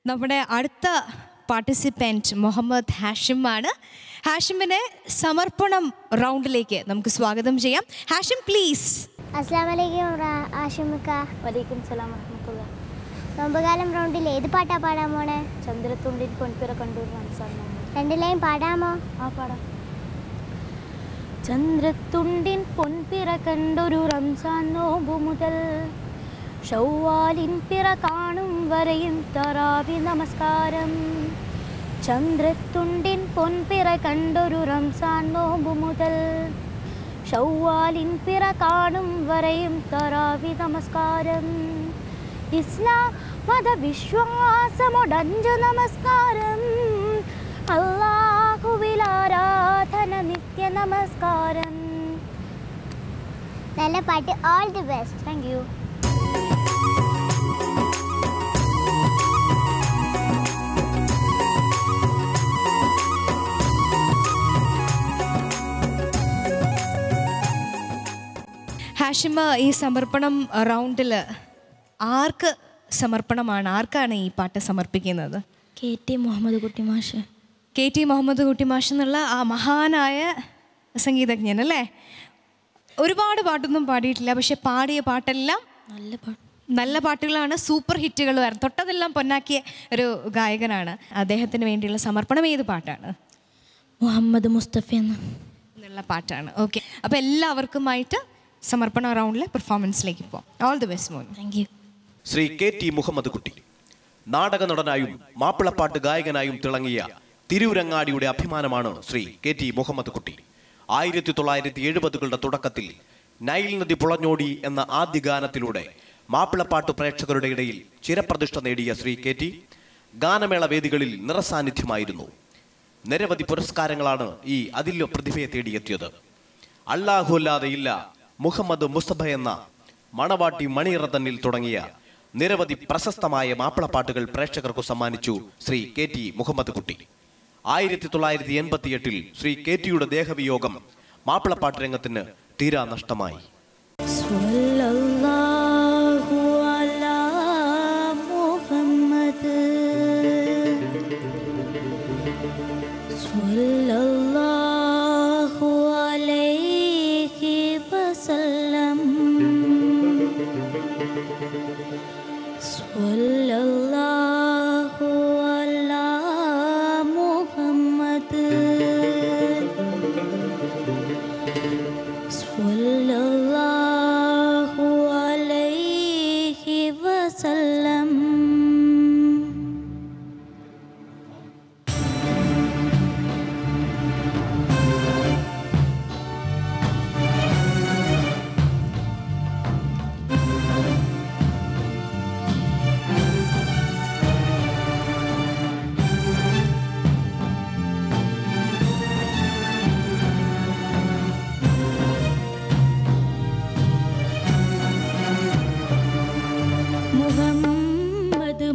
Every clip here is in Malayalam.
നമ്മുടെ അടുത്ത പാർട്ടിസിപ്പൻറ്റ് മുഹമ്മദ് ഹാഷിമാണ്. ഹാഷിമിനെ സമർപ്പണം റൗണ്ടിലേക്ക് നമുക്ക് സ്വാഗതം ചെയ്യാം. ഹാഷിം പ്ലീസ്. അസ്സലാമു അലൈക്കും ഹാഷിമിക്ക. വലൈക്കും സലാം വറഹ്മത്തുള്ള. നോമ്പുകാലം റൗണ്ടിൽ ഏത് പാട്ടാ പാടാൻ പോണേ? ചന്ദ്രത്തുണ്ടിൽ പൊൻപിറ കണ്ടൂർ റംസാൻ. 2 ലൈൻ പാടാമോ? ആ പാടാം. ചന്ദ്രത്തുണ്ടിൻ പൊൻപിറ കണ്ടൊരു റംസാൻ നോമ്പു മുതൽ ഷവ്വാലിൻ പിറ കാണും വരെയും തറാവി നമസ്കാരം. ചന്ദ്രത്തുണ്ടിൻ പൊൻപിറ കണ്ടൊരു റംസാൻ നോമ്പു മുതൽ ഷവ്വാലിൻ പിറ കാണും വരെയും തറാവി നമസ്കാരം. ഇസ്ലാം മതവിശ്വാസമൊടഞ്ചു നമസ്കാരം. അല്ലാഹുവിൽ ആരാധന നിത്യ നമസ്കാരം. നല്ല പാട്ട്. All the best. Thank you. Hashima, ഈ സമർപ്പണം റൗണ്ടിൽ ആർക്ക് സമർപ്പണമാണ്? ആർക്കാണ് ഈ പാട്ട് സമർപ്പിക്കുന്നത്? KT മുഹമ്മദ് കുട്ടി മാഷ്. KT മുഹമ്മദ് കുട്ടി മാഷ് എന്നുള്ള ആ മഹാനായ സംഗീതജ്ഞൻ അല്ലേ? ഒരുപാട് പാട്ടൊന്നും പാടിയിട്ടില്ല, പക്ഷെ പാടിയ പാട്ടെല്ലാം നല്ല പാട്ടുകളാണ്, സൂപ്പർ ഹിറ്റുകളുമായിരുന്നു. തൊട്ടതെല്ലാം പൊന്നാക്കിയ ഒരു ഗായകനാണ്. അദ്ദേഹത്തിന് വേണ്ടിയുള്ള സമർപ്പണം ഏത് പാട്ടാണ്? മുഹമ്മദ് മുസ്തഫ എന്നുള്ള പാട്ടാണ്. ഓക്കെ, അപ്പോൾ എല്ലാവർക്കുമായിട്ട് സമർപ്പണ റൗണ്ടിലെ പെർഫോമൻസിലേക്ക് പോകാം. ഓൾ ദി ബെസ്റ്റ് മോൻ. Thank you. Shri KT Muhammad Kutty നാടക നടനായും മാപ്പിളപ്പാട്ട് ഗായകനായും തിളങ്ങിയ തിരൂരങ്ങാടിയുടെ അഭിമാനമാണ് ശ്രീ KT മുഹമ്മദ് കുട്ടി. 1970കളുടെ തുടക്കത്തിൽ നൈൽ നദി പുളഞ്ഞോടി എന്ന ആദ്യ ഗാനത്തിലൂടെ മാപ്പിളപ്പാട്ട് പ്രേക്ഷകരുടെ ഇടയിൽ ചിരപ്രതിഷ്ഠ നേടിയ ശ്രീ KT ഗാനമേള വേദികളിൽ നിറസാന്നിധ്യമായിരുന്നു. നിരവധി പുരസ്കാരങ്ങളാണ് ഈ അതില്യ പ്രതിഭയെ തേടിയെത്തിയത്. അല്ലാഹു അല്ലാതെയില്ല, മുഹമ്മദ് മുസ്തഫ എന്ന മണവാട്ടി മണിയറ തന്നിൽ തുടങ്ങിയ നിരവധി പ്രശസ്തമായ മാപ്പിളപ്പാട്ടുകൾ പ്രേക്ഷകർക്കു സമ്മാനിച്ചു ശ്രീ KT മുഹമ്മദ് കുട്ടി. 1988 ശ്രീ KTയുടെ ദേഹവിയോഗം മാപ്പിളപ്പാട്ട് രംഗത്തിന് തീരാ നഷ്ടമായി.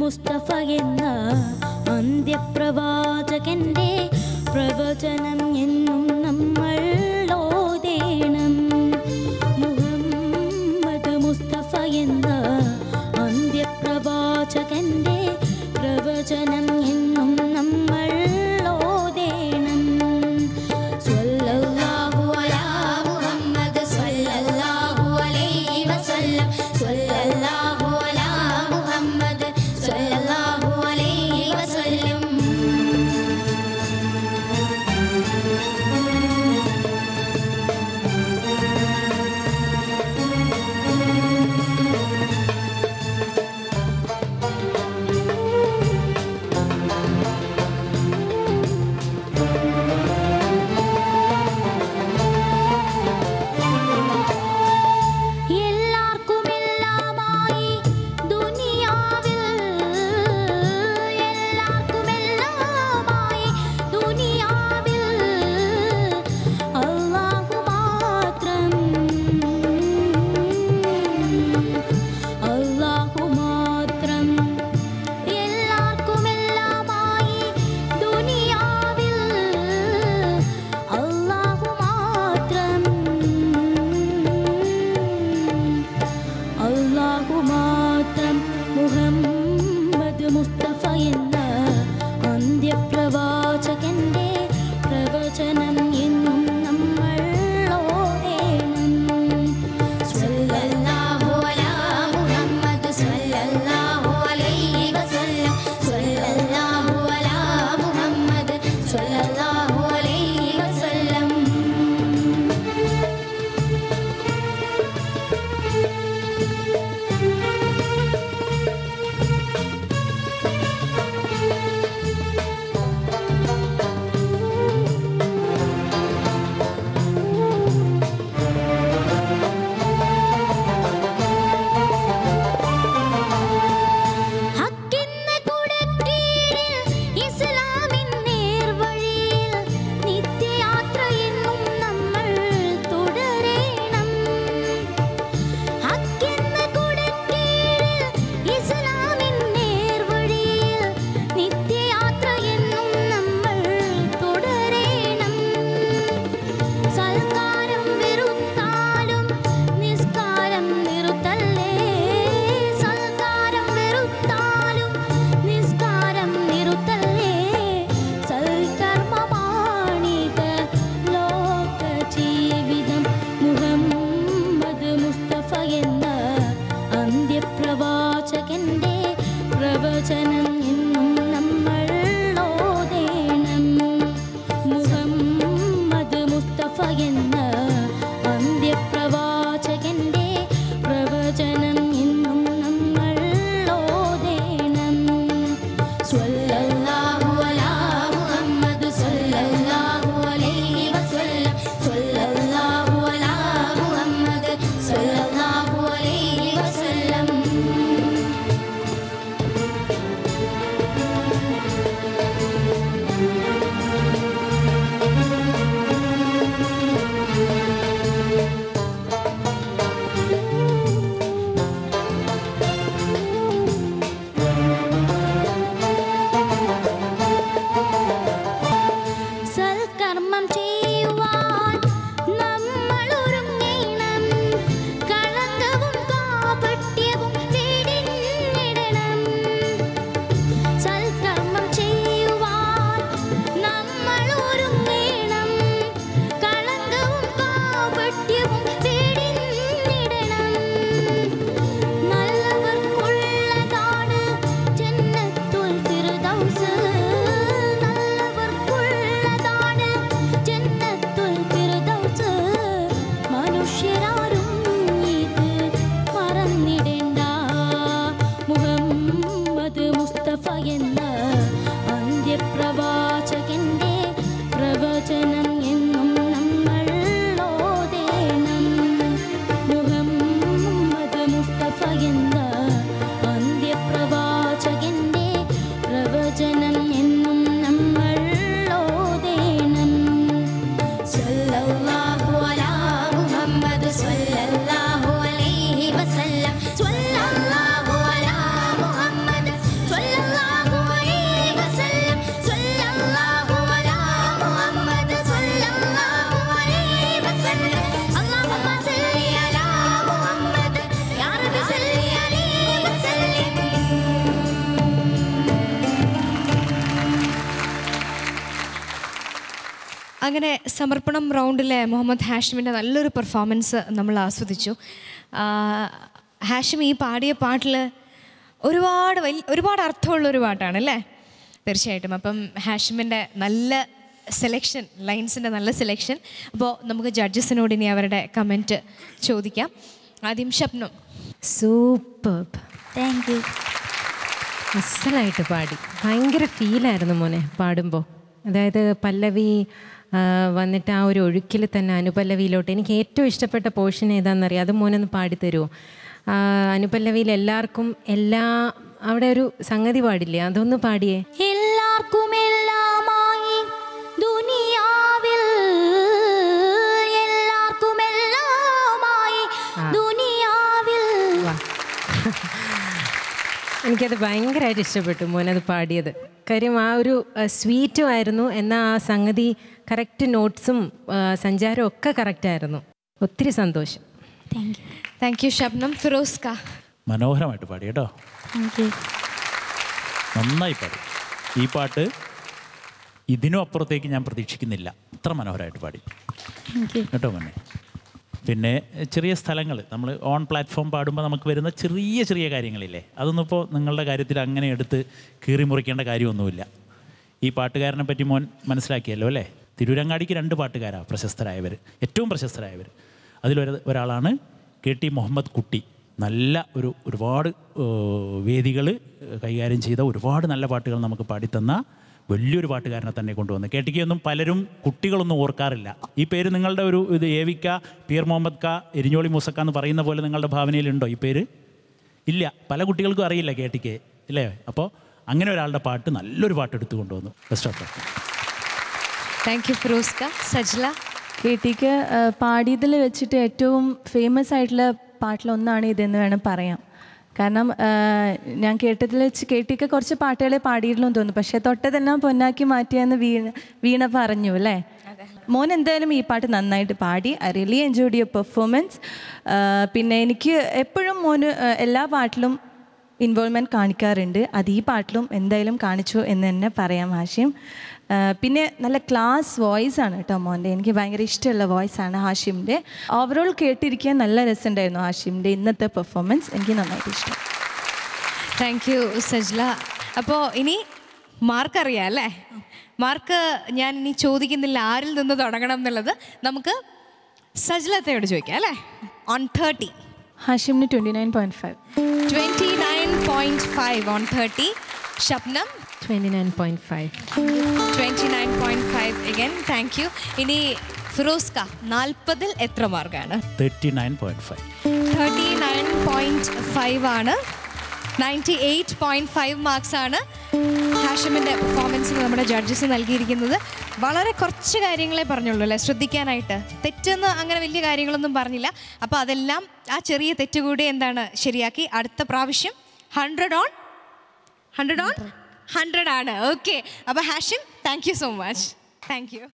മുസ്തഫ എന്ന അന്ത്യപ്രവാചകന്റെ പ്രവചനം എന്നും നമ്മൾ ഓതേണം. മുഹമ്മദ് മുസ്തഫ എന്ന അന്ത്യപ്രവാചകന്റെ പ്രവചനം എന്നും നമ്മൾ ഓതേണം. സ്വല്ലല്ലാഹു അലാ മുഹമ്മദ് സ്വല്ലല്ലാഹു അലൈഹി വസല്ലം. സ്വല്ലല്ലാഹു അലാ മുഹമ്മദ് സ്വല്ലല്ലാഹു അലൈഹി വസല്ലം. എന്ന അന്ത്യപ്രവാചകന്റെ പ്രവചനം എന്നും നമ്മൾ ഓതേണം. സ്വല്ലല്ലാഹു അലാ മുഹമ്മദ് സ്വല്ലല്ലാഹു അലൈഹി വസല്ലം. സ്വല്ലല്ലാഹു അലാ മുഹമ്മദ് സ്വല്ലല്ലാഹു അലൈഹി വസല്ലം. അങ്ങനെ സമർപ്പണം റൗണ്ടിലെ മുഹമ്മദ് ഹാഷിമിൻ്റെ നല്ലൊരു പെർഫോമൻസ് നമ്മൾ ആസ്വദിച്ചു. ഹാഷിം ഈ പാടിയ പാട്ടിൽ ഒരുപാട് അർത്ഥമുള്ളൊരു പാട്ടാണ് അല്ലേ? തീർച്ചയായിട്ടും. അപ്പം ഹാഷിമിൻ്റെ നല്ല സെലക്ഷൻ, ലൈൻസിൻ്റെ നല്ല സെലക്ഷൻ. അപ്പോൾ നമുക്ക് ജഡ്ജസിനോട് ഇനി അവരുടെ കമൻറ്റ് ചോദിക്കാം. ആദ്യം ഷബ്നം. Super, thank you. അസലായിട്ട് പാടി. ഭയങ്കര ഫീലായിരുന്നു മോനെ പാടുമ്പോൾ. അതായത് പല്ലവി വന്നിട്ട് ആ ഒരു ഒഴുക്കിൽ തന്നെ അനുപല്ലവിയിലോട്ട്. എനിക്ക് ഏറ്റവും ഇഷ്ടപ്പെട്ട പോർഷൻ ഏതാണെന്നറിയാം, അത് മോനൊന്ന് പാടിത്തരുമോ? അനുപല്ലവിയിൽ എല്ലാവർക്കും അവിടെ ഒരു സംഗതി പാടില്ലേ, അതൊന്ന് പാടിയേ. എല്ലാവർക്കും എല്ലാമായി ദുനിയാവിൽ, എല്ലാവർക്കും എല്ലാമായി ദുനിയാവിൽ. എനിക്കത് ഭയങ്കരമായിട്ട് ഇഷ്ടപ്പെട്ടു മോനത് പാടിയത്. കാര്യം ആ ഒരു സ്വീറ്റും ആയിരുന്നു, എന്നാൽ ആ സംഗതി കറക്റ്റ് നോട്ട്സും സഞ്ചാരവും ഒക്കെ കറക്റ്റായിരുന്നു. ഒത്തിരി സന്തോഷം. Thank you Shabnam. ഫിറോസ് കാ. മനോഹരമായിട്ട് പാടി കേട്ടോ. Thank you. നന്നായി പാടി. ഈ പാട്ട് ഇതിനും അപ്പുറത്തേക്ക് ഞാൻ പ്രതീക്ഷിക്കുന്നില്ല. അത്ര മനോഹരമായിട്ട് പാടി കേട്ടോ മോനെ. പിന്നെ ചെറിയ സ്ഥലങ്ങൾ നമ്മൾ ഓൺ പ്ലാറ്റ്ഫോം പാടുമ്പോൾ നമുക്ക് വരുന്ന ചെറിയ ചെറിയ കാര്യങ്ങളില്ലേ, അതൊന്നും ഇപ്പോൾ നിങ്ങളുടെ കാര്യത്തിൽ അങ്ങനെ എടുത്ത് കീറി മുറിക്കേണ്ട കാര്യമൊന്നുമില്ല. ഈ പാട്ടുകാരനെ പറ്റി മോൻ മനസ്സിലാക്കിയല്ലോ അല്ലേ? തിരൂരങ്ങാടിക്ക് 2 പാട്ടുകാരാണ് പ്രശസ്തരായവർ, ഏറ്റവും പ്രശസ്തരായവർ. ഒരാളാണ് KT മുഹമ്മദ് കുട്ടി. നല്ല ഒരുപാട് വേദികൾ കൈകാര്യം ചെയ്ത ഒരുപാട് നല്ല പാട്ടുകൾ നമുക്ക് പാടിത്തന്ന വലിയൊരു പാട്ടുകാരനെ തന്നെ കൊണ്ടുവന്നു. KTക്കൊന്നും പലരും കുട്ടികളൊന്നും ഓർക്കാറില്ല. ഈ പേര് നിങ്ങളുടെ ഇത് ഏവിക്ക, പീർ മുഹമ്മദ് ക, എരിഞ്ഞോളി മൂസക്ക എന്ന് പറയുന്ന പോലെ നിങ്ങളുടെ ഭാവനയിലുണ്ടോ ഈ പേര്? ഇല്ല, പല കുട്ടികൾക്കും അറിയില്ല KTക്ക് ഇല്ലേ? അപ്പോൾ അങ്ങനെ ഒരാളുടെ പാട്ട്, നല്ലൊരു പാട്ട് എടുത്തു കൊണ്ടുവന്നു. Best of luck. Thank you ഫിറോസ്ക. സജ്ല? KTക്ക് പാടിയതിൽ വെച്ചിട്ട് ഏറ്റവും ഫേമസ് ആയിട്ടുള്ള പാട്ടിലൊന്നാണ് ഇതെന്ന് വേണം പറയാം. കാരണം ഞാൻ കേട്ടതിൽ വെച്ച് KTക്ക് കുറച്ച് പാട്ടുകളെ പാടിയിട്ടുള്ളൂ തോന്നുന്നു, പക്ഷേ തൊട്ടതെല്ലാം പൊന്നാക്കി മാറ്റിയെന്ന് വീണ പറഞ്ഞു അല്ലേ? മോൻ എന്തായാലും ഈ പാട്ട് നന്നായിട്ട് പാടി. I really enjoyed your performance. പിന്നെ എനിക്ക് എപ്പോഴും മോന് എല്ലാ പാട്ടിലും ഇൻവോൾവ്മെൻറ്റ് കാണിക്കാറുണ്ട്. അത് ഈ പാട്ടിലും എന്തായാലും കാണിച്ചു എന്ന് തന്നെ പറയാം ഹാഷിം. പിന്നെ നല്ല ക്ലാസ് വോയിസ് ആണ് കേട്ടോ മോൻ്റെ. എനിക്ക് ഭയങ്കര ഇഷ്ടമുള്ള വോയിസാണ് ഹാഷിമിൻ്റെ. ഓവറോൾ കേട്ടിരിക്കാൻ നല്ല രസമുണ്ടായിരുന്നു ഹാഷിമിൻ്റെ ഇന്നത്തെ പെർഫോമൻസ്. എനിക്ക് നന്നായിട്ട് ഇഷ്ടം. Thank you Sajla. അപ്പോൾ ഇനി മാർക്ക് അറിയാം അല്ലേ? മാർക്ക് ഞാൻ ഇനി ചോദിക്കുന്നില്ല ആരിൽ നിന്ന് തുടങ്ങണം എന്നുള്ളത്. നമുക്ക് സജ്ലത്തയോട് ചോദിക്കാം അല്ലേ? On 30 ഹാഷിമിന് 29.5. 29.5 on 30. Shabnam? 29.5. 29.5 again. Thank you. ഇനി ഫിറോസ്ക, 40-ൽ എത്ര മാർക്കാണ്? 39.5. 39.5 ആണ്. 98.5 മാർക്സ് ആണ് ഹാഷിമിൻ്റെ പെർഫോമൻസിന് നമ്മുടെ ജഡ്ജസ് നൽകിയിരിക്കുന്നത്. വളരെ കുറച്ച് കാര്യങ്ങളെ പറഞ്ഞുള്ളൂ അല്ലേ ശ്രദ്ധിക്കാനായിട്ട്. തെറ്റെന്ന് അങ്ങനെ വലിയ കാര്യങ്ങളൊന്നും പറഞ്ഞില്ല. അപ്പോൾ അതെല്ലാം ആ ചെറിയ തെറ്റ് കൂടി എന്താണ് ശരിയാക്കി അടുത്ത പ്രാവശ്യം 100 on 100 ആണ്. ഓക്കെ. അപ്പോൾ Hashim, thank you so much. Thank you.